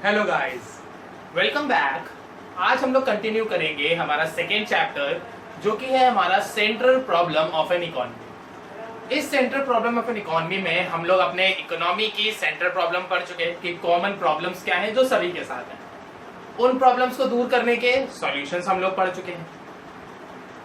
Hello guys, welcome back. आज हम लोग कंटिन्यू करेंगे हमारा सेकेंड चैप्टर जो कि है हमारा central problem of an economy. इस central problem of an economy में हम लोग अपने इकोनॉमी की सेंट्रल प्रॉब्लम पढ़ चुके हैं कि कॉमन प्रॉब्लम्स क्या हैं जो सभी के साथ हैं। उन प्रॉब्लम्स को दूर करने के सॉल्यूशंस हम लोग पढ़ चुके हैं।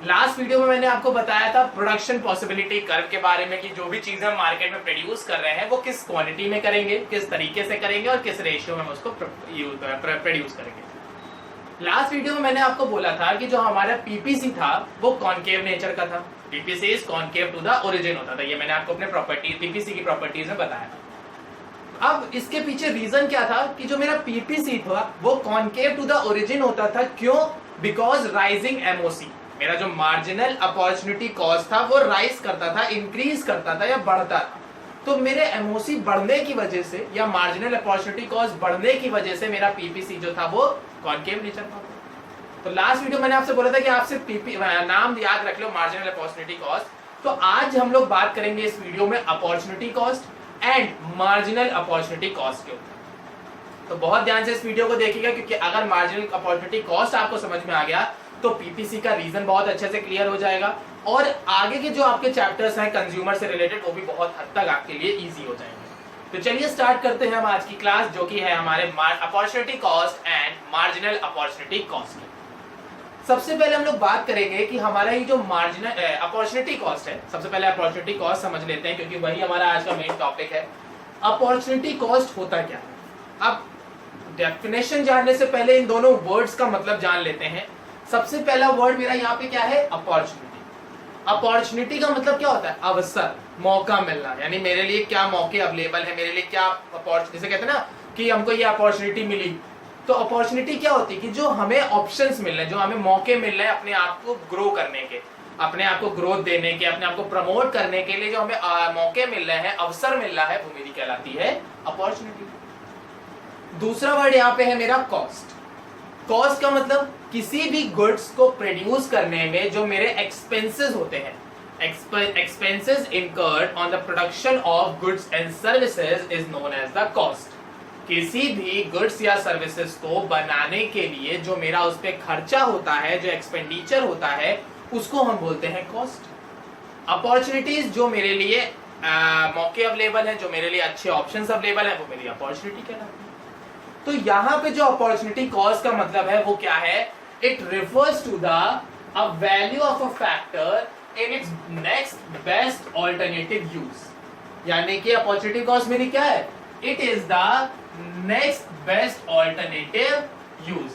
लास्ट वीडियो में मैंने आपको बताया था प्रोडक्शन पॉसिबिलिटी कर्व के बारे में कि जो भी चीजें हम मार्केट में प्रोड्यूस कर रहे हैं वो किस क्वांटिटी में करेंगे, किस तरीके से करेंगे और किस रेशियो में हम उसको प्रोड्यूस करेंगे। लास्ट वीडियो में मैंने आपको बोला था कि जो हमारा पीपीसी था वो कॉनकेव नेचर का था। PPC is concave to the origin होता था। ये मैंने आपको अपने प्रॉपर्टी पीपीसी की प्रॉपर्टीज में बताया था। अब इसके पीछे रीजन क्या था कि जो मेरा पीपीसी था वो कॉनकेव टू द ओरिजिन होता था। क्यों? बिकॉज राइजिंग एमओसी, मेरा जो मार्जिनल अपॉर्चुनिटी कॉस्ट था वो राइज करता था, इंक्रीज करता था या बढ़ता था। तो मेरे एमओसी बढ़ने की वजह से या मार्जिनल अपॉर्चुनिटी कॉस्ट बढ़ने की वजह से मेरा पीपीसी जो था वो कॉनकेव नेचर का। तो लास्ट वीडियो मैंने आपसे बोला था कि आप सिर्फ नाम याद रख लो, मार्जिनल अपॉर्चुनिटी कॉस्ट। तो आज हम लोग बात करेंगे इस वीडियो में opportunity cost and marginal opportunity cost के ऊपर। तो बहुत ध्यान से इस वीडियो को देखिएगा क्योंकि अगर मार्जिनल अपॉर्चुनिटी कॉस्ट आपको समझ में आ गया तो पीपीसी का रीजन बहुत अच्छे से क्लियर हो जाएगा और आगे के जो आपके चैप्टर्स हैं कंज्यूमर से रिलेटेड वो भी बहुत हद तक आपके लिए इजी हो जाएंगे। तो चलिए स्टार्ट करते हैं हम आज की क्लास जो कि है हमारे opportunity cost and marginal opportunity cost की। सबसे पहले हम लोग बात करेंगे कि हमारा ये जो मार्जिनल अपॉर्चुनिटी कॉस्ट है, सबसे पहले अपॉर्चुनिटी कॉस्ट समझ लेते हैं क्योंकि वही हमारा आज का मेन टॉपिक है। अपॉर्चुनिटी कॉस्ट होता क्या है? अब डेफिनेशन जानने से पहले इन दोनों वर्ड्स का मतलब जान लेते हैं। सबसे पहला वर्ड मेरा यहाँ पे क्या है? अपॉर्चुनिटी। अपॉर्चुनिटी का मतलब क्या होता है? अवसर, मौका मिलना। यानी मेरे लिए क्या मौके अवेलेबल है, मेरे लिए क्या अपॉर्चुनिटी, जैसे कहते हैं ना कि हमको ये अपॉर्चुनिटी मिली। तो अपॉर्चुनिटी क्या होती है कि जो हमें ऑप्शंस मिल रहे हैं, जो हमें मौके मिल रहे हैं अपने आप को ग्रो करने के, अपने आप को ग्रोथ देने के, अपने आप को प्रमोट करने के लिए जो हमें मौके मिल रहे हैं, अवसर मिल रहा है, वो मेरी कहलाती है अपॉर्चुनिटी। दूसरा वर्ड यहाँ पे है मेरा कॉस्ट। कॉस्ट का मतलब किसी भी गुड्स को प्रोड्यूस करने में जो मेरे एक्सपेंसेस होते हैं, expenses incurred on the production of goods and services is known as the cost. किसी भी गुड्स या सर्विसेज को बनाने के लिए जो मेरा उस पे खर्चा होता है, जो एक्सपेंडिचर होता है, उसको हम बोलते हैं कॉस्ट। अपॉर्चुनिटीज जो मेरे लिए मौके अवेलेबल है, जो मेरे लिए अच्छे ऑप्शंस अवेलेबल है, वो मेरी अपॉर्चुनिटी कहलाती है। तो यहाँ पे जो अपॉर्चुनिटी कॉस्ट का मतलब है वो क्या है? It refers to the value of a factor in its next best alternative use. यानी कि अपॉर्चुनिटी कॉस्ट मेरी क्या है? It is the next best alternative use.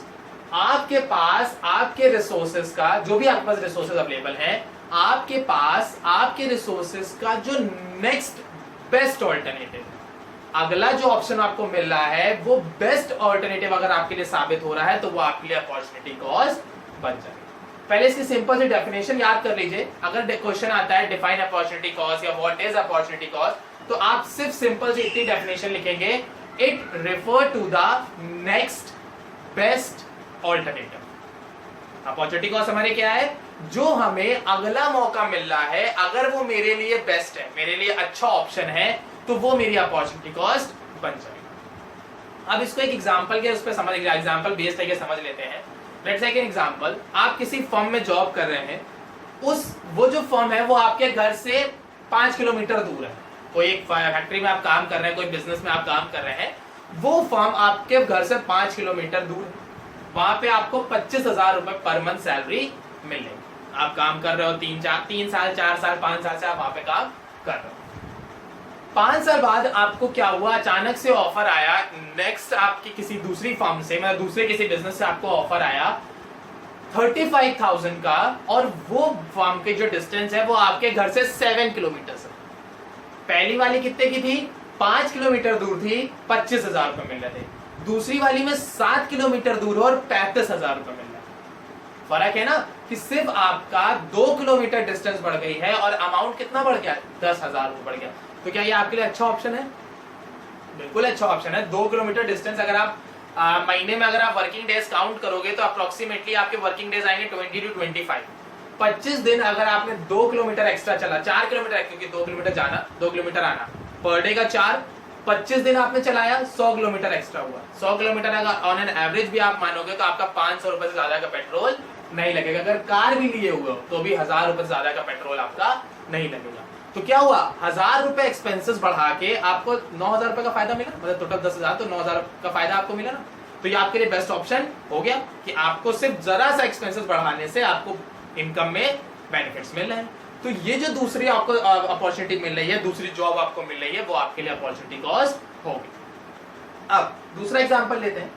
आपके पास आपके रिसोर्सेज का, जो भी आपके पास रिसोर्सेज अवेलेबल है, आपके पास आपके रिसोर्सेज का जो नेक्स्ट बेस्ट ऑल्टरनेटिव, अगला जो ऑप्शन आपको मिल रहा है वो बेस्ट ऑल्टरनेटिव अगर आपके लिए साबित हो रहा है तो वो आपके लिए अपॉर्चुनिटी कॉस्ट बन जाएगी। पहले इसकी सिंपल सी डेफिनेशन याद कर लीजिए। अगर क्वेश्चन आता है डिफाइन अपॉर्चुनिटी कॉस्ट या व्हाट इज अपॉर्चुनिटी कॉस्ट, तो आप सिर्फ सिंपल सी इतनी डेफिनेशन लिखेंगे, it refer to the next best alternative. Opportunity cost हमारे क्या है? जो हमें अगला मौका मिल रहा है, अगर वो मेरे लिए बेस्ट है, मेरे लिए अच्छा ऑप्शन है, तो वो मेरी अपॉर्चुनिटी कॉस्ट बन जाएगी। अब इसको एक एग्जांपल के उस पे समझ, एग्जांपल बेस्ड तरीके समझ लेते हैं। Let's take an example. आप किसी फर्म में जॉब कर रहे हैं, वो जो फर्म है वो आपके घर से 5 किलोमीटर दूर है। कोई एक फैक्ट्री में आप काम कर रहे हैं, कोई बिजनेस में आप काम कर रहे हैं, वो फर्म आपके घर से 5 किलोमीटर दूर है। वहां पे आपको 25,000 रुपए पर मंथ सैलरी मिलेगी। आप काम कर रहे हो 3 साल 4 साल 5 साल से आप वहां पे काम कर रहे हो। 5 साल बाद आपको क्या हुआ? अचानक से ऑफर आया नेक्स्ट आपकी किसी दूसरी फर्म से, मतलब दूसरे किसी बिजनेस से आपको ऑफर आया 35,000 का, और वो फर्म के जो डिस्टेंस है वो आपके घर से 7 किलोमीटर से। पहली वाली कितने की थी? 5 किलोमीटर दूर थी, 25,000 रुपए मिल रहे थे। दूसरी वाली में 7 किलोमीटर दूर और 35,000 रुपए मिल रहा है। फर्क है ना कि सिर्फ आपका 2 किलोमीटर डिस्टेंस बढ़ गई है और अमाउंट कितना बढ़ गया? 10,000 रुपए बढ़ गया। तो क्या ये आपके लिए अच्छा ऑप्शन है? बिल्कुल अच्छा ऑप्शन है। 2 किलोमीटर डिस्टेंस अगर आप महीने में अगर आप वर्किंग डेज काउंट करोगे तो अप्रोक्सीमेटली आपके वर्किंग डेज आएंगे 20 to 25। 25 दिन अगर आपने 2 किलोमीटर एक्स्ट्रा चला, 4 किलोमीटर, क्योंकि 2 किलोमीटर जाना 2 किलोमीटर आना, पर डे का 4, 25 दिन आपने चलाया, 100 किलोमीटर एक्स्ट्रा हुआ। 100 किलोमीटर अगर ऑन एन एवरेज भी आप मानोगे तो आपका 500 रुपए से ज्यादा का पेट्रोल नहीं लगेगा। अगर कार भी लिए हुए हो तो भी 1000 रुपए से ज्यादा का पेट्रोल आपका नहीं लगेगा। तो क्या हुआ, 1000 रुपए एक्सपेंसेस बढ़ा के आपको 9000 रुपए का फायदा मिला, मतलब टोटल 10,000, तो 9000 का फायदा आपको मिला ना। तो ये आपके लिए बेस्ट ऑप्शन हो गया कि आपको सिर्फ जरा सा एक्सपेंसेस बढ़ाने से आपको इनकम में बेनिफिट्स मिल रहे हैं। तो ये जो दूसरी आपको अपॉर्चुनिटी मिल रही है, दूसरी जॉब आपको मिल रही है, वो आपके लिए अपॉर्चुनिटी कॉस्ट होगी। अब दूसरा एग्जांपल लेते हैं।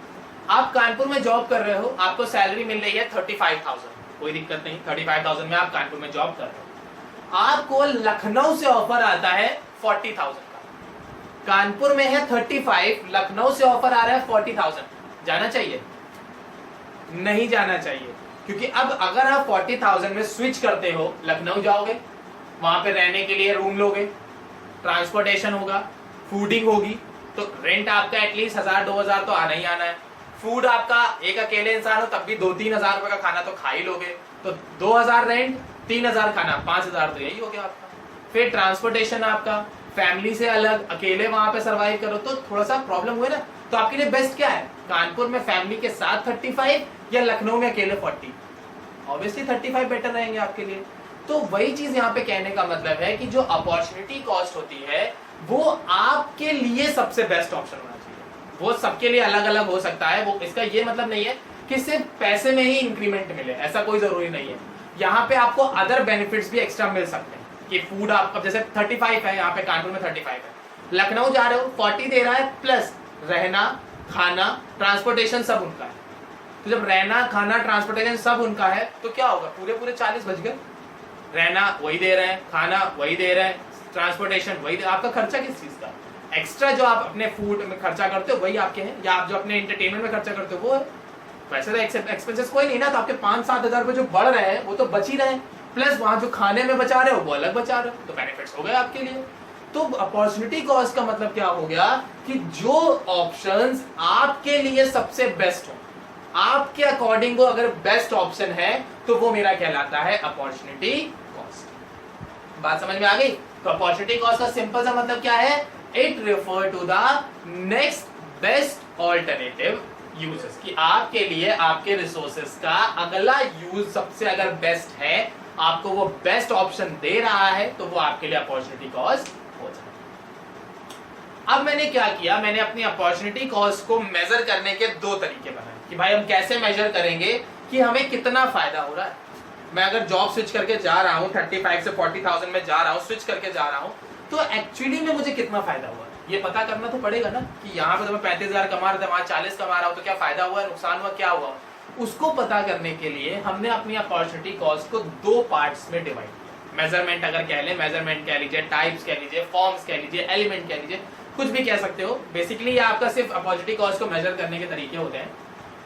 आप कानपुर में जॉब कर रहे हो, आपको सैलरी मिल रही है 35,000, कोई दिक्कत नहीं, 35,000 में आप कानपुर में जॉब कर रहे हो। आपको लखनऊ से ऑफर आता है 40,000 का। कानपुर में है 35, लखनऊ से ऑफर आ रहा है 40,000। जाना चाहिए? नहीं जाना चाहिए, क्योंकि अब अगर आप 40,000 में स्विच करते हो, लखनऊ जाओगे, वहां पे रहने के लिए रूम लोगे, ट्रांसपोर्टेशन होगा, फूडिंग होगी, तो रेंट आपका एटलीस्ट 1000-2000 तो आना ही आना है। फूड आपका, एक अकेले इंसान हो तब भी 2-3 हजार रुपए का खाना तो खा ही लोगे, तो 2000 रेंट, 3000 खाना, 5000 तो यही हो गया आपका। फिर ट्रांसपोर्टेशन आपका, फैमिली से अलग, अकेले वहां पे सर्वाइव करो तो थोड़ा सा प्रॉब्लम हुए ना। तो आपके लिए बेस्ट क्या है, कानपुर में फैमिली के साथ 35 या लखनऊ में अकेले 40? ऑब्वियसली 35 बेटर रहेंगे आपके लिए। तो वही चीज यहाँ पे कहने का मतलब है कि जो अपॉर्चुनिटी कॉस्ट होती है वो आपके लिए सबसे बेस्ट ऑप्शन होना चाहिए। वो सबके लिए अलग अलग हो सकता है, वो इसका ये मतलब नहीं है कि सिर्फ पैसे में ही इंक्रीमेंट मिले, ऐसा कोई जरूरी नहीं है। यहाँ पे आपको अदर बेनिफिट्स भी एक्स्ट्रा मिल सकते हैं कि फूड आपका जैसे 35 है, यहाँ पे कानपुर में 35 है, लखनऊ जा रहे हो 40 दे रहा है, प्लस रहना, खाना, ट्रांसपोर्टेशन सब उनका है। तो जब रहना, खाना, ट्रांसपोर्टेशन सब उनका है तो क्या होगा, पूरे 40 बच गए। रहना वही दे रहे हैं, खाना वही दे रहे हैं, ट्रांसपोर्टेशन वही दे, आपका खर्चा किस चीज का, एक्स्ट्रा जो आप अपने फूड में खर्चा करते हो वही आपके हैं, या आप जो अपने एंटरटेनमेंट में खर्चा करते हो वो है। वैसे तो एक्सपेंसेस कोई नहीं ना, तो आपके 5-7 हजार रुपए जो बढ़ रहे हैं वो तो बच ही रहे हैं, प्लस वहां जो खाने में बचा रहे हो वो अलग बचा रहे हो, तो बेनिफिट्स हो गए आपके लिए। तो अपॉर्चुनिटी कॉस्ट का मतलब क्या हो गया कि जो ऑप्शंस आपके लिए सबसे बेस्ट हो, आपके अकॉर्डिंग वो अगर बेस्ट ऑप्शन है तो वो मेरा कहलाता है अपॉर्चुनिटी कॉस्ट। बात समझ में आ गई? तो अपॉर्चुनिटी कॉस्ट का सिंपल सा मतलब क्या है, it refer to the next best alternative uses, कि आपके लिए आपके रिसोर्सेस का अगला यूज सबसे अगर बेस्ट है, आपको वो बेस्ट ऑप्शन दे रहा है, तो वो आपके लिए अपॉर्चुनिटी कॉस्ट हो जाए। अब मैंने क्या किया, मैंने अपनी अपॉर्चुनिटी कॉस्ट को मेजर करने के 2 तरीके बनाए कि भाई हम कैसे मेजर करेंगे कि हमें कितना फायदा हो रहा है। मैं अगर जॉब स्विच करके जा रहा हूँ, 35 से 40,000 में जा रहा हूँ, स्विच करके जा रहा हूँ, तो एक्चुअली में मुझे कितना फायदा हुआ, ये पता करना तो पड़ेगा ना कि यहाँ पे तो मैं 35,000 कमा रहा था, वहां 40 कमा रहा हूँ, तो क्या फायदा हुआ, नुकसान हुआ, क्या हुआ। उसको पता करने के लिए हमने अपनी अपॉर्चुनिटी कॉस्ट को 2 पार्ट्स में डिवाइड किया। मेजरमेंट अगर कह ले, मेजरमेंट कह लीजिए, टाइप्स कह लीजिए, फॉर्म्स कह लीजिए, एलिमेंट कह लीजिए, कुछ भी कह सकते हो। बेसिकली ये आपका सिर्फ अपॉर्चुनिटी कॉस्ट को मेजर करने के तरीके होते हैं।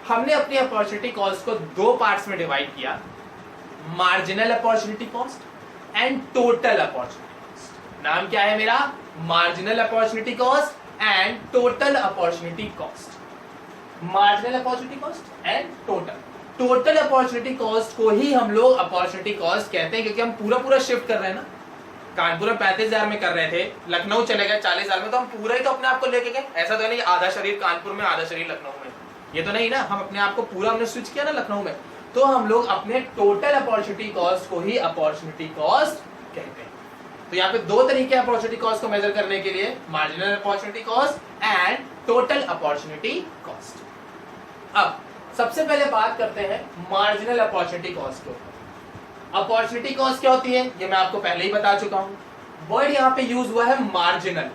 हमने अपनी अपॉर्चुनिटी कॉस्ट को 2 पार्ट्स में डिवाइड किया, marginal opportunity cost and total opportunity cost. नाम क्या है मेरा, marginal opportunity cost and total opportunity cost. Marginal opportunity cost and total opportunity cost को ही हम लोग अपॉर्चुनिटी कॉस्ट कहते हैं, क्योंकि हम पूरा शिफ्ट कर रहे हैं ना। कानपुर में 35,000 में कर रहे थे, लखनऊ चले गए 40,000 में, तो हम पूरा ही तो अपने आप को लेके गए। ऐसा तो नहीं आधा शरीर कानपुर में आधा शरीर लखनऊ में, ये तो नहीं ना। हम अपने आप को पूरा हमने स्विच किया ना लखनऊ में, तो हम लोग अपने टोटल अपॉर्चुनिटी कॉस्ट को ही अपॉर्चुनिटी कॉस्ट कहते हैं। तो यहाँ पे 2 तरीके अपॉर्चुनिटी कॉस्ट को मेजर करने के लिए, marginal opportunity cost and total opportunity cost. अब सबसे पहले बात करते हैं मार्जिनल अपॉर्चुनिटी कॉस्ट के ऊपर। अपॉर्चुनिटी कॉस्ट क्या होती है ये मैं आपको पहले ही बता चुका हूं। वर्ड यहाँ पे यूज हुआ है मार्जिनल।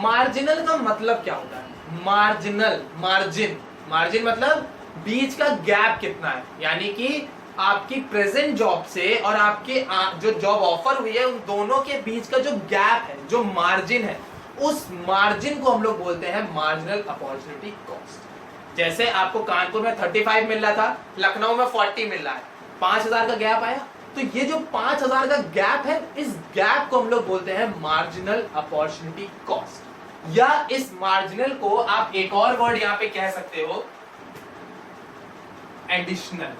मार्जिनल का मतलब क्या होता है, मार्जिनल, मार्जिन मतलब बीच का गैप कितना है, यानी कि आपकी प्रेजेंट जॉब से और आपके जो जॉब ऑफर हुई है उन दोनों के बीच का जो गैप है, जो मार्जिन है, उस मार्जिन को हम लोग बोलते हैं मार्जिनल अपॉर्चुनिटी कॉस्ट। जैसे आपको कानपुर में 35 मिल रहा था, लखनऊ में 40 मिल रहा है, 5,000 का गैप आया। तो ये जो 5,000 का गैप है, इस गैप को हम लोग बोलते हैं मार्जिनल अपॉर्चुनिटी कॉस्ट। या इस मार्जिनल को आप एक और वर्ड यहां पे कह सकते हो, एडिशनल।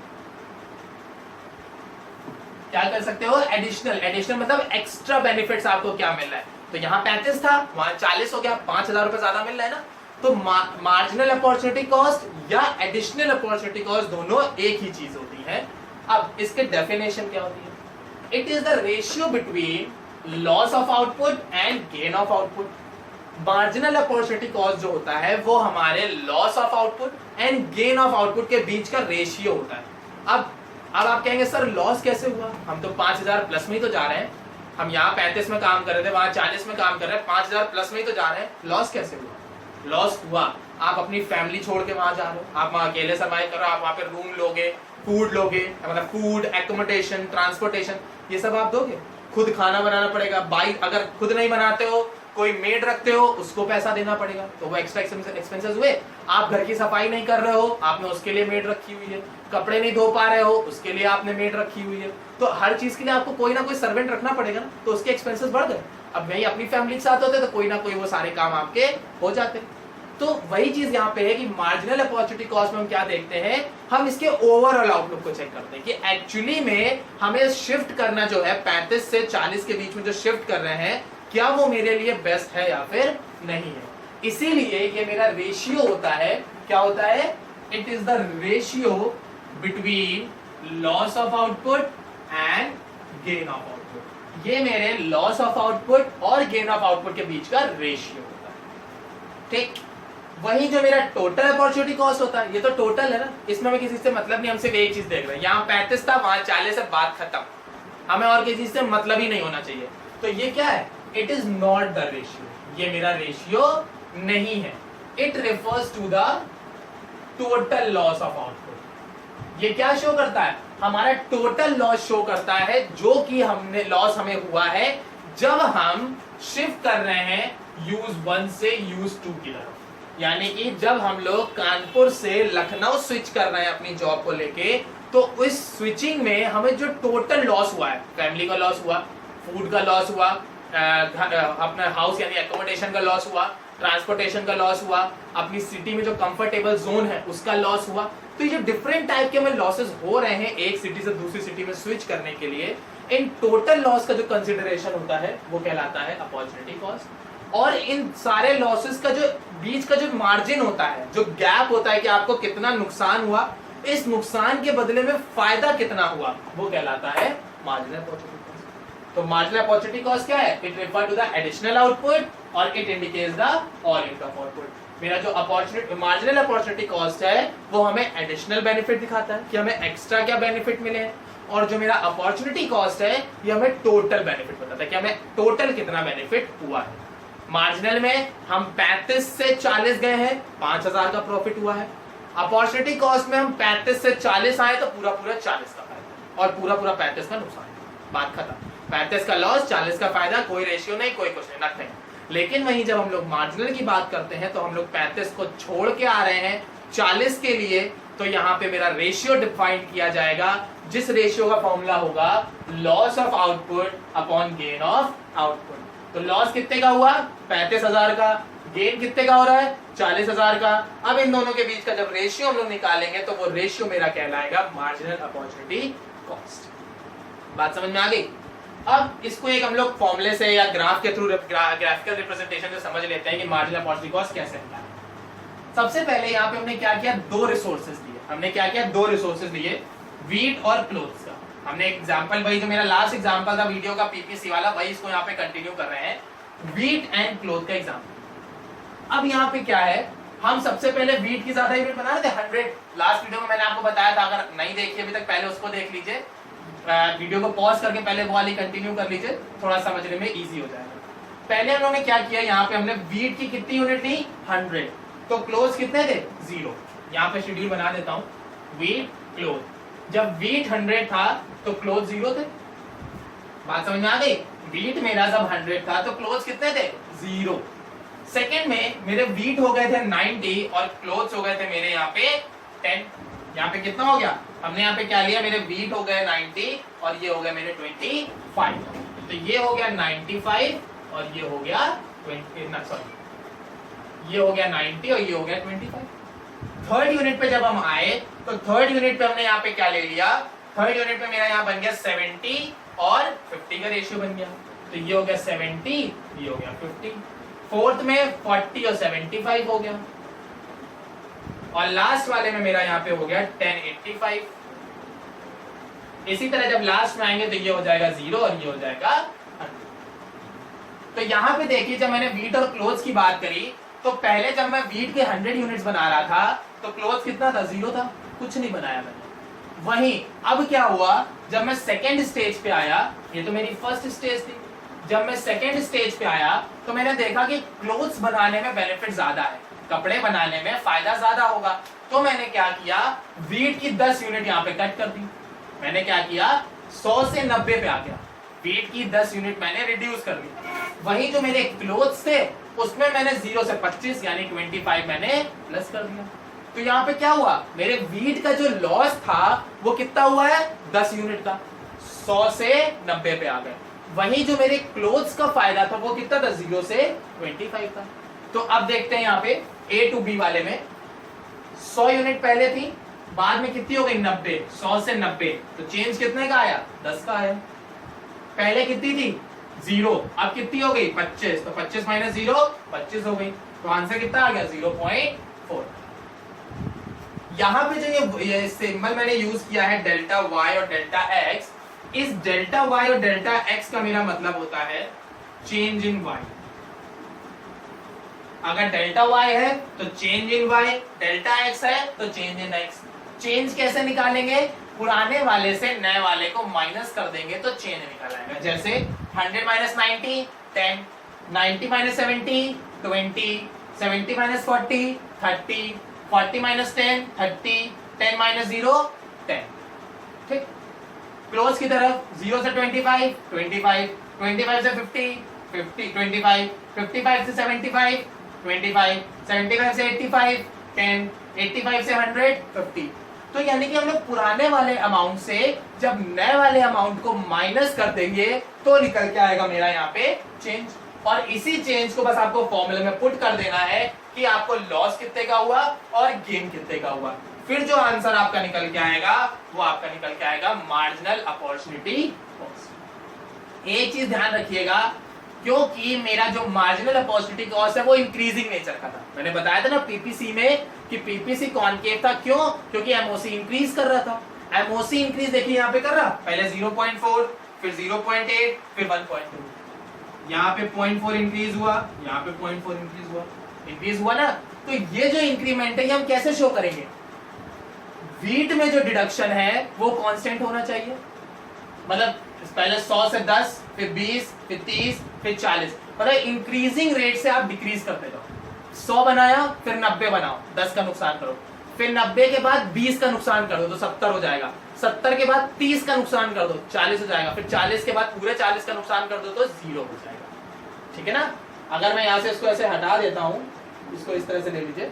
क्या कर सकते हो, एडिशनल। एडिशनल मतलब एक्स्ट्रा बेनिफिट्स आपको क्या मिल रहा है। तो यहाँ 35 था, वहां 40 हो गया, 5,000 रुपए ज्यादा मिल रहा है ना। तो मार्जिनल अपॉर्चुनिटी कॉस्ट या एडिशनल अपॉर्चुनिटी कॉस्ट दोनों एक ही चीज होती है। अब इसके डेफिनेशन क्या होती है? It is the ratio between loss of output and gain of output. Marginal opportunity cost जो होता है वो हमारे loss of output and gain of output के बीच का रेशियो होता है। अब आप कहेंगे सर लॉस कैसे हुआ, हम तो 5,000 प्लस में ही तो जा रहे हैं, हम यहाँ 35 में काम कर रहे थे, वहां 40 में काम कर रहे हैं, 5,000 प्लस में ही तो जा रहे हैं, लॉस कैसे हुआ? लॉस हुआ, आप अपनी फैमिली छोड़ के वहां जा रहे हो, आप वहां अकेले सर्वाइव कर रहे हो, आप वहां पे रूम लोगे, फूड लोगे, मतलब फूड, एकोमोडेशन, ट्रांसपोर्टेशन, ये सब आप दोगे। खुद खाना बनाना पड़ेगा, बाइक अगर खुद नहीं बनाते हो, कोई मेड रखते हो, उसको पैसा देना पड़ेगा, तो वो एक्स्ट्रा एक्सपेंसेस हुए। आप घर की सफाई नहीं कर रहे हो, आपने उसके लिए मेड रखी हुई है, कपड़े नहीं धो पा रहे हो, उसके लिए आपने मेड रखी हुई है। तो हर चीज के लिए आपको कोई ना कोई सर्वेंट रखना पड़ेगा ना, तो उसके एक्सपेंसेस बढ़ गए। अब वही अपनी फैमिली के साथ होते तो कोई ना कोई वो सारे काम आपके हो जाते। तो वही चीज यहाँ पे है कि मार्जिनल अपॉर्चुनिटी कॉस्ट में हम क्या देखते हैं, हम इसके ओवरऑल आउटलुक को चेक करते हैं कि एक्चुअली में हमें शिफ्ट करना जो है 35 से 40 के बीच में जो शिफ्ट कर रहे हैं, क्या वो मेरे लिए बेस्ट है या फिर नहीं है। इसीलिए ये मेरा रेशियो होता है, क्या होता है? It is the ratio between loss of output and gain of output. ये मेरे लॉस ऑफ आउटपुट और गेन ऑफ आउटपुट के बीच का रेशियो होता है। ठीक, वही जो मेरा टोटल अपॉर्चुनिटी कॉस्ट होता है, ये तो टोटल है ना, इसमें हमें किसी से मतलब नहीं, हम सिर्फ एक चीज देख रहे हैं, यहाँ 35 था, वहां 40 है, बात खत्म, हमें और किसी से मतलब ही नहीं होना चाहिए। तो ये क्या है? It is not the ratio, ये मेरा रेशियो नहीं है। It refers to the total loss of output. ये क्या शो करता है? हमारा टोटल लॉस शो करता है, जो कि हमने लॉस हमें हुआ है जब हम शिफ्ट कर रहे हैं यूज 1 से यूज 2 की तरफ। यानी कि जब हम लोग कानपुर से लखनऊ स्विच कर रहे हैं अपनी जॉब को लेके, तो इस स्विचिंग में हमें जो टोटल लॉस हुआ है, फैमिली का लॉस हुआ, फूड का लॉस हुआ, अपना हाउस यानी एकोमोडेशन का लॉस हुआ, ट्रांसपोर्टेशन का लॉस हुआ, अपनी सिटी में जो कंफर्टेबल जोन है उसका लॉस हुआ। तो ये जो डिफरेंट टाइप के हमें लॉसेस हो रहे हैं एक सिटी से दूसरी सिटी में स्विच करने के लिए, इन टोटल लॉस का जो कंसिडरेशन होता है वो कहलाता है अपॉर्चुनिटी कॉस्ट। और इन सारे लॉसेस का जो बीच का जो मार्जिन होता है, जो गैप होता है कि आपको कितना नुकसान हुआ, इस नुकसान के बदले में फायदा कितना हुआ, वो कहलाता है मार्जिनल अपॉर्चुनिटी कॉस्ट। तो मार्जिनल अपॉर्चुनिटी कॉस्ट क्या है? It refer to the additional output और it indicates the all income output. मेरा जो अपॉर्चुनिटी मार्जिनल अपॉर्चुनिटी कॉस्ट है वो हमें एडिशनल बेनिफिट दिखाता है कि हमें एक्स्ट्रा क्या बेनिफिट मिले हैं, और जो मेरा अपॉर्चुनिटी कॉस्ट है ये हमें टोटल बेनिफिट बताता है कि हमें टोटल कितना बेनिफिट हुआ है। मार्जिनल में हम 35 से 40 गए हैं, 5,000 का प्रॉफिट हुआ है। अपॉर्चुनिटी कॉस्ट में हम 35 से 40 आए तो पूरा 40 का फायदा और पूरा 35 का नुकसान। बात खत्म। 35 का लॉस, 40 का फायदा, कोई रेशियो नहीं, कोई कुछ नहीं, नथिंग। लेकिन वहीं जब हम लोग मार्जिनल की बात करते हैं तो हम लोग 35 को छोड़ के आ रहे हैं 40 के लिए, तो यहाँ पे मेरा रेशियो डिफाइन किया जाएगा, जिस रेशियो का फॉर्मूला होगा loss of output upon gain of output. तो लॉस कितने का हुआ? 35,000 का। गेन कितने का हो रहा है? 40,000 का। अब इन दोनों के बीच का जब रेशियो हम लोग निकालेंगे तो वो रेशियो मेरा कहलाएगा मार्जिनल अपॉर्चुनिटी कॉस्ट। बात समझ में आ गई? अब इसको एक हम लोग फॉर्मूले से या ग्राफ के थ्रू ग्राफिकल रिप्रेजेंटेशन से समझ लेते हैं कि मार्जिनल अपॉर्चुनिटी कॉस्ट कैसे होता है। सबसे पहले यहाँ पे हमने क्या किया? दो रिसोर्सेज दिए। हमने क्या किया? दो रिसोर्सेज दिए, वीट और क्लोथ्स का। हमने एग्जांपल, वही जो मेरा लास्ट एग्जांपल था वीडियो का पीपीसी वाला, वही इसको यहाँ पे कंटिन्यू कर रहे हैं, वीट एंड क्लोथ का एग्जांपल। अब यहाँ पे क्या है, हम सबसे पहले वीट की ज्यादा यूनिट बना रहे थे 100। लास्ट वीडियो में मैंने आपको बताया था, अगर नहीं देखी अभी तक पहले उसको देख लीजिए, वीडियो को पॉज करके पहले वो वाली कंटिन्यू कर लीजिए, थोड़ा समझने में इजी हो जाएगा। पहले हम लोगों ने क्या किया, यहाँ पे हमने वीट की कितनी यूनिट ली? 100। तो क्लोथ कितने थे? 0। यहाँ पे शेड्यूल बना देता हूँ, वीट क्लोथ। जब वीट 100 था तो क्लोथ 0 थे। बात समझ में आ गई? वीट मेरा जब 100 था तो क्लोथ कितने थे? 0। सेकेंड में मेरे वीट हो गए थे 90 और क्लोथ्स हो गए थे मेरे यहाँ पे 10। यहाँ पे कितना हो गया? हमने यहाँ पे क्या लिया, मेरे वीट हो गए 90 और ये हो गए मेरे 25। तो ये हो गया 95 और ये हो गया 20, ये हो गया 90 और ये हो गया 25। थर्ड यूनिट पे जब हम आए तो थर्ड यूनिट पे हमने यहाँ पे क्या ले लिया? थर्ड यूनिट पे मेरा यहाँ बन गया 70 और 50 का रेशियो बन गया। तो ये हो गया 70, ये हो गया 50। फोर्थ में 40 और 75 हो गया, और लास्ट वाले में मेरा यहाँ पे हो गया 1085। इसी तरह जब लास्ट में आएंगे तो ये हो जाएगा 0 और ये हो जाएगा 100। तो यहाँ पे देखिए, जब मैंने वीट और क्लोज की बात करी तो पहले जब मैं वीट के 100 यूनिट्स बना रहा था तो क्लोज कितना था, 0 था, कुछ नहीं बनाया मैंने। वहीं अब क्या हुआ, जब मैं सेकेंड स्टेज पे आया, ये तो मेरी फर्स्ट स्टेज थी, जब मैं सेकेंड स्टेज पे आया तो मैंने देखा कि क्लोथ्स बनाने में बेनिफिट ज्यादा है, कपड़े बनाने में फायदा ज्यादा होगा। तो मैंने क्या किया, वीट की 10 यूनिट यहाँ पे कट कर दी। मैंने क्या किया, 100 से 90 पे आ गया, वीट की 10 यूनिट मैंने रिड्यूस कर दी। वहीं जो मेरे क्लोथ्स थे उसमें मैंने 0 से 25 यानी 25 मैंने प्लस कर दिया। तो यहाँ पे क्या हुआ, मेरे वीट का जो लॉस था वो कितना हुआ है, 10 यूनिट का, 100 से 90 पे आ गए। वहीं जो मेरे क्लोथ्स का फायदा था वो कितना था, 0 से 25 था। तो अब देखते हैं यहाँ पे A to B वाले में 100 यूनिट पहले थी, बाद में कितनी हो गई, 90, 100 से 90, तो चेंज कितने का आया, 10 का आया। पहले कितनी थी, 0, अब कितनी हो गई, 25, तो 25 माइनस 0 25 हो गई। तो आंसर कितना आ गया, 0.4। यहाँ पे जो ये सिंबल मैंने यूज किया है डेल्टा वाई और डेल्टा एक्स, इस डेल्टा वाई और डेल्टा एक्स का मेरा मतलब होता है चेंज इन वाई। अगर डेल्टा वाई है तो change in Y, delta X है तो चेंज इन एक्स। चेंज कैसे निकालेंगे, पुराने वाले से नए वाले को माइनस कर देंगे तो चेंज निकल आएगा। जैसे 100 minus 90 10, 90 minus 70 20, 70 minus 40 30, 40 minus 10 30, 10 minus 0 10। ठीक, क्लोज की तरफ 0 से 25 25, 25 से 50 50, 25, 55 से 75 25, 75 से 85 10, 85 से 100 50। तो यानी कि हम लोग पुराने वाले अमाउंट से जब नए वाले अमाउंट को माइनस कर देंगे तो निकल के आएगा मेरा यहाँ पे चेंज। और इसी चेंज को बस आपको फॉर्मूले में पुट कर देना है कि आपको लॉस कितने का हुआ और गेन कितने का हुआ। फिर जो आंसर आपका निकल के आएगा वो आपका निकल के आएगा मार्जिनल अपॉर्चुनिटी कॉस्ट। एक चीज ध्यान रखिएगा, क्योंकि मेरा जो मार्जिनल अपॉर्चुनिटी कॉस्ट है वो इंक्रीजिंग नेचर का था। मैंने बताया था ना पीपीसी में कि पीपीसी कॉनकेव था, क्यों, क्योंकि एमओसी इंक्रीज कर रहा था। एमओसी इंक्रीज देखिए यहाँ पे कर रहा, पहले 0.4 फिर 0.8 फिर 1.2, यहाँ पे 0.4 इंक्रीज हुआ, यहाँ पे 0.4 इंक्रीज हुआ ना। तो ये जो इंक्रीमेंट है ये हम कैसे शो करेंगे, वीट में जो डिडक्शन है वो कांस्टेंट होना चाहिए। मतलब पहले 100 से 10 फिर 20 फिर 30 फिर 40, मतलब इंक्रीजिंग रेट से आप डिक्रीज करते जाओ। 100 बनाया फिर 90 बनाओ, 10 का नुकसान करो, फिर 90 के बाद 20 का नुकसान कर दो तो 70 हो जाएगा, 70 के बाद 30 का नुकसान कर दो 40 हो जाएगा, फिर 40 के बाद पूरे 40 का नुकसान कर दो तो 0 हो जाएगा। ठीक है ना। अगर मैं यहाँ से इसको ऐसे हटा देता हूं, इसको इस तरह से ले लीजिए,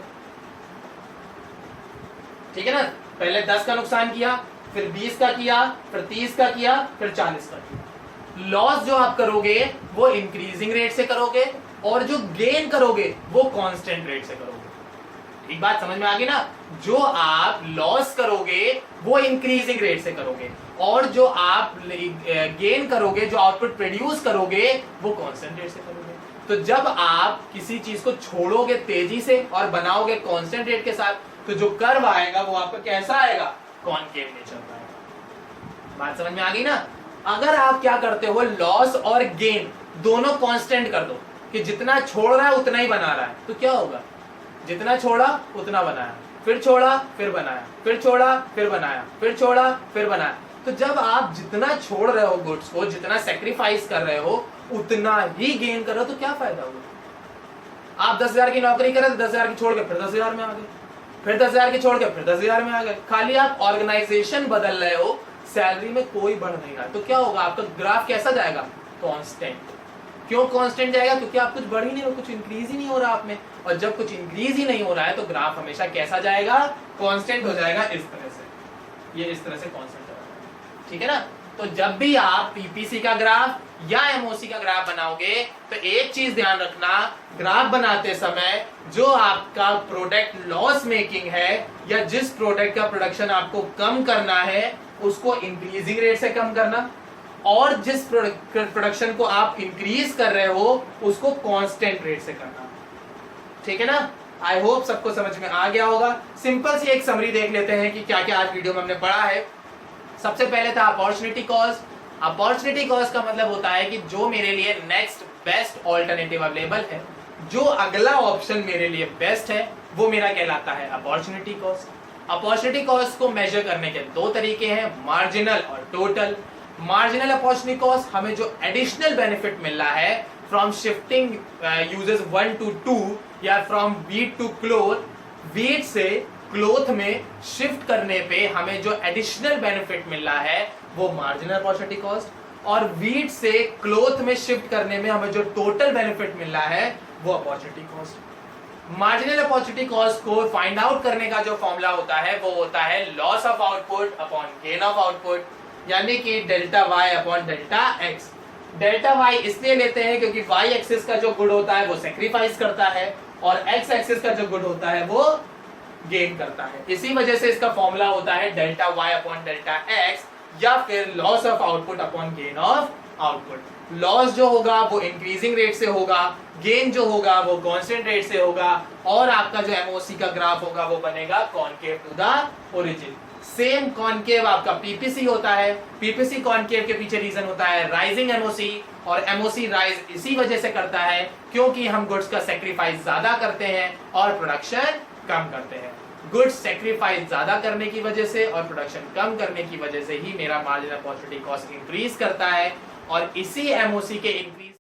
ठीक है ना। पहले 10 का नुकसान किया, फिर 20 का किया, फिर 30 का किया, फिर 40 का किया। लॉस जो आप करोगे वो इंक्रीजिंग रेट से करोगे और जो गेन करोगे वो कांस्टेंट रेट से करोगे। एक बात समझ में आ गई ना, जो आप लॉस करोगे वो इंक्रीजिंग रेट से करोगे और जो आप गेन करोगे, जो आउटपुट प्रोड्यूस करोगे वो कांस्टेंट रेट से करोगे। तो जब आप किसी चीज को छोड़ोगे तेजी से और बनाओगे कांस्टेंट रेट के साथ, तो जो कर्व आएगा वो आपका कैसा आएगा, कॉनकेव नेचर का आएगा। बात समझ में आ गई ना। अगर आप क्या करते हो, लॉस और गेन दोनों कांस्टेंट कर दो कि जितना छोड़ रहा है उतना ही बना रहा है, तो क्या होगा, जितना छोड़ा उतना बनाया, फिर छोड़ा फिर बनाया, फिर छोड़ा फिर बनाया, फिर छोड़ा फिर बनाया। तो जब आप जितना छोड़ रहे हो गुड्स को, जितना सेक्रीफाइस कर रहे हो उतना ही गेन कर रहे हो, तो क्या फायदा होगा। आप 10,000 की नौकरी करें तो 10,000 की छोड़ के फिर 10,000 में आ गए, फिर 10,000 की छोड़ के फिर 10,000 में आ गए। खाली आप ऑर्गेनाइजेशन बदल रहे हो, सैलरी में कोई बढ़ नहीं रहा, तो क्या होगा, आपका ग्राफ कैसा जाएगा, कांस्टेंट। क्यों कांस्टेंट जाएगा, क्योंकि आप कुछ बढ़ ही नहीं हो, कुछ इंक्रीज ही नहीं हो रहा आप में। और जब कुछ इंक्रीज ही नहीं हो रहा है तो ग्राफ हमेशा कैसा जाएगा, कांस्टेंट हो जाएगा, इस तरह से, ये इस तरह से कांस्टेंट हो जाएगा। ठीक है ना। तो जब भी आप पीपीसी का ग्राफ या एमओसी का ग्राफ बनाओगे तो एक चीज ध्यान रखना, ग्राफ बनाते समय जो आपका प्रोडक्ट लॉस मेकिंग है या जिस प्रोडक्ट का प्रोडक्शन आपको कम करना है उसको इंक्रीजिंग रेट से कम करना, और जिस प्रोडक्शन को आप इंक्रीज कर रहे हो उसको कांस्टेंट रेट से करना। ठीक है ना? आई होप सबको समझ में आ गया होगा। सिंपल सी एक समरी देख लेते हैं कि क्या क्या आज वीडियो में हमने पढ़ा है। सबसे पहले था अपॉर्चुनिटी कॉस्ट। अपॉर्चुनिटी कॉस्ट का मतलब होता है कि जो मेरे लिए नेक्स्ट बेस्ट ऑल्टरनेटिव अवेलेबल है, जो अगला ऑप्शन मेरे लिए बेस्ट है, वो मेरा कहलाता है अपॉर्चुनिटी कॉस्ट। अपॉर्चुनिटी कॉस्ट को मेजर करने के दो तरीके हैं, मार्जिनल और टोटल। मार्जिनल अपॉर्चुनिटी कॉस्ट हमें जो एडिशनल बेनिफिट मिल रहा है फ्रॉम शिफ्टिंग यूजर्स 1 to 2 या from wheat to cloth, wheat से क्लोथ में शिफ्ट करने पे हमें जो एडिशनल बेनिफिट मिल रहा है वो मार्जिनल अपॉर्चुनिटी कॉस्ट, और वीट से क्लोथ में शिफ्ट करने में हमें जो टोटल बेनिफिट मिल रहा है वो opportunity cost. Marginal opportunity cost को फाइंड आउट करने का जो फॉर्मूला होता है वो होता है loss of output upon gain of output, यानी कि delta Y upon delta X. Delta Y इसलिए लेते हैं क्योंकि वाई एक्सिस का जो गुड होता है वो सेक्रीफाइस करता है और एक्स एक्सिस का जो गुड होता है वो गेन करता है। इसी वजह से इसका फॉर्मूला होता है delta Y upon delta X, या फिर loss of output upon gain of output. Loss जो होगा वो इंक्रीजिंग रेट से होगा, गेन जो होगा वो कांस्टेंट रेट से होगा, और आपका जो एमओसी का ग्राफ होगा वो बनेगा concave to the origin. Same concave आपका पीपीसी होता है। पीपीसी कॉनकेव के पीछे रीजन होता है राइजिंग एमओसी, और एमओसी राइज इसी वजह से करता है क्योंकि हम गुड्स का सेक्रीफाइस ज्यादा करते हैं और प्रोडक्शन कम करते हैं। गुड्स सेक्रीफाइस ज्यादा करने की वजह से और प्रोडक्शन कम करने की वजह से ही मेरा मार्जिनल अपॉर्चुनिटी कॉस्ट इंक्रीज करता है, और इसी एमओसी के इंक्रीज